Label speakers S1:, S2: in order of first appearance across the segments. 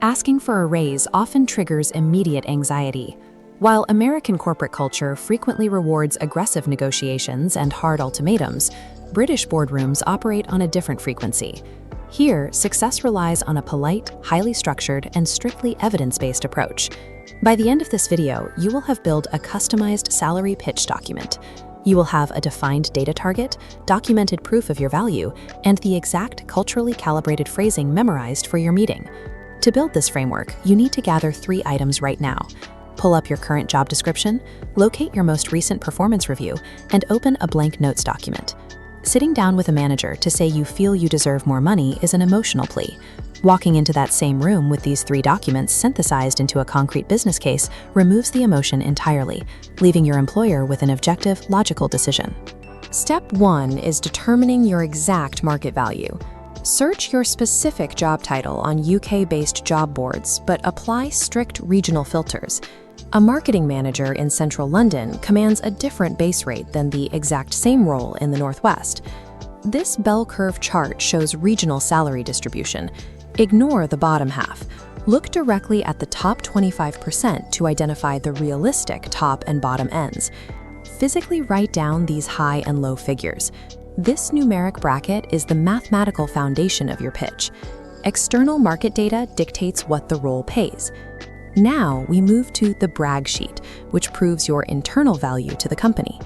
S1: Asking for a raise often triggers immediate anxiety. While American corporate culture frequently rewards aggressive negotiations and hard ultimatums, British boardrooms operate on a different frequency. Here, success relies on a polite, highly structured, and strictly evidence-based approach. By the end of this video, you will have built a customized salary pitch document. You will have a defined data target, documented proof of your value, and the exact culturally calibrated phrasing memorized for your meeting. To build this framework, you need to gather 3 items right now. Pull up your current job description, locate your most recent performance review, and open a blank notes document. Sitting down with a manager to say you feel you deserve more money is an emotional plea. Walking into that same room with these 3 documents synthesized into a concrete business case removes the emotion entirely, leaving your employer with an objective, logical decision. Step 1 is determining your exact market value. Search your specific job title on UK-based job boards, but apply strict regional filters. A marketing manager in central London commands a different base rate than the exact same role in the Northwest. This bell curve chart shows regional salary distribution. Ignore the bottom half. Look directly at the top 25% to identify the realistic top and bottom ends. Physically write down these high and low figures. This numeric bracket is the mathematical foundation of your pitch. External market data dictates what the role pays. Now we move to the brag sheet, which proves your internal value to the company.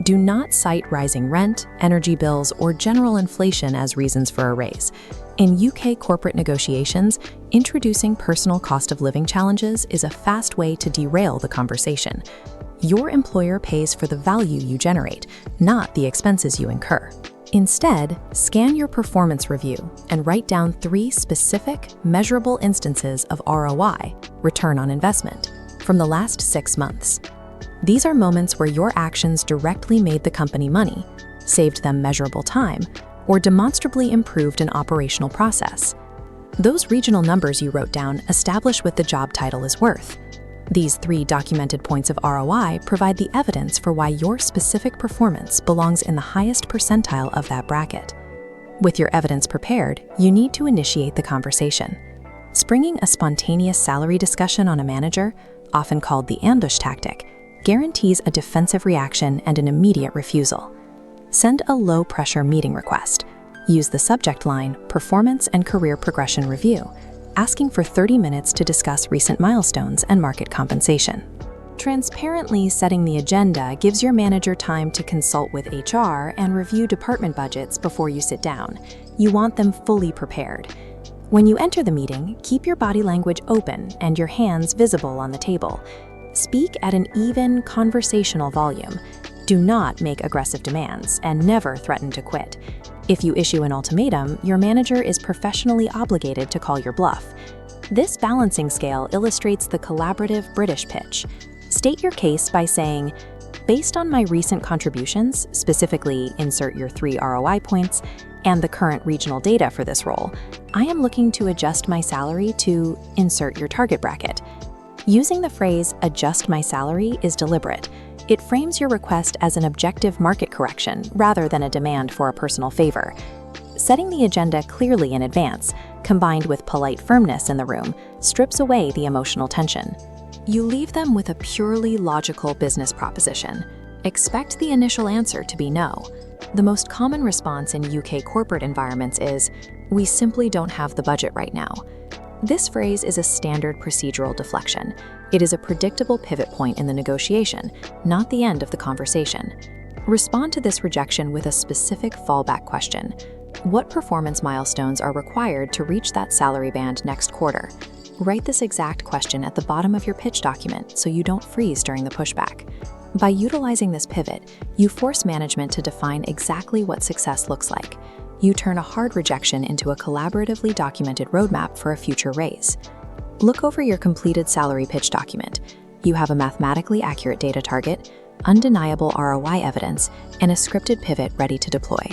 S1: Do not cite rising rent, energy bills, or general inflation as reasons for a raise. In UK corporate negotiations, introducing personal cost of living challenges is a fast way to derail the conversation. Your employer pays for the value you generate, not the expenses you incur. Instead, scan your performance review and write down 3 specific, measurable instances of ROI, return on investment, from the last 6 months. These are moments where your actions directly made the company money, saved them measurable time, or demonstrably improved an operational process. Those regional numbers you wrote down establish what the job title is worth. These 3 documented points of ROI provide the evidence for why your specific performance belongs in the highest percentile of that bracket. With your evidence prepared, you need to initiate the conversation. Springing a spontaneous salary discussion on a manager, often called the ambush tactic, guarantees a defensive reaction and an immediate refusal. Send a low-pressure meeting request. Use the subject line, Performance and Career Progression Review, asking for 30 minutes to discuss recent milestones and market compensation. Transparently setting the agenda gives your manager time to consult with HR and review department budgets before you sit down. You want them fully prepared. When you enter the meeting, keep your body language open and your hands visible on the table. Speak at an even, conversational volume. Do not make aggressive demands and never threaten to quit. If you issue an ultimatum, your manager is professionally obligated to call your bluff. This balancing scale illustrates the collaborative British pitch. State your case by saying, based on my recent contributions, specifically insert your 3 ROI points, and the current regional data for this role, I am looking to adjust my salary to insert your target bracket. Using the phrase, adjust my salary, is deliberate. It frames your request as an objective market correction rather than a demand for a personal favor. Setting the agenda clearly in advance, combined with polite firmness in the room, strips away the emotional tension. You leave them with a purely logical business proposition. Expect the initial answer to be no. The most common response in UK corporate environments is, "We simply don't have the budget right now." This phrase is a standard procedural deflection. It is a predictable pivot point in the negotiation, not the end of the conversation. Respond to this rejection with a specific fallback question. What performance milestones are required to reach that salary band next quarter? Write this exact question at the bottom of your pitch document so you don't freeze during the pushback. By utilizing this pivot, you force management to define exactly what success looks like. You turn a hard rejection into a collaboratively documented roadmap for a future raise. Look over your completed salary pitch document. You have a mathematically accurate data target, undeniable ROI evidence, and a scripted pivot ready to deploy.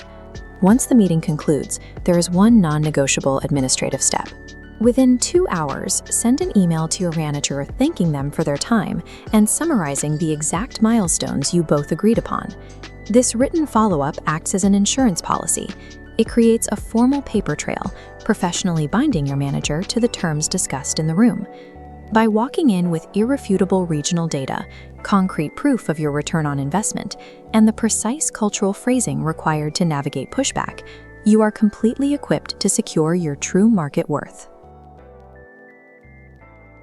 S1: Once the meeting concludes, there is one non-negotiable administrative step. Within 2 hours, send an email to your manager thanking them for their time and summarizing the exact milestones you both agreed upon. This written follow-up acts as an insurance policy. It creates a formal paper trail, professionally binding your manager to the terms discussed in the room. By walking in with irrefutable regional data, concrete proof of your return on investment, and the precise cultural phrasing required to navigate pushback, you are completely equipped to secure your true market worth.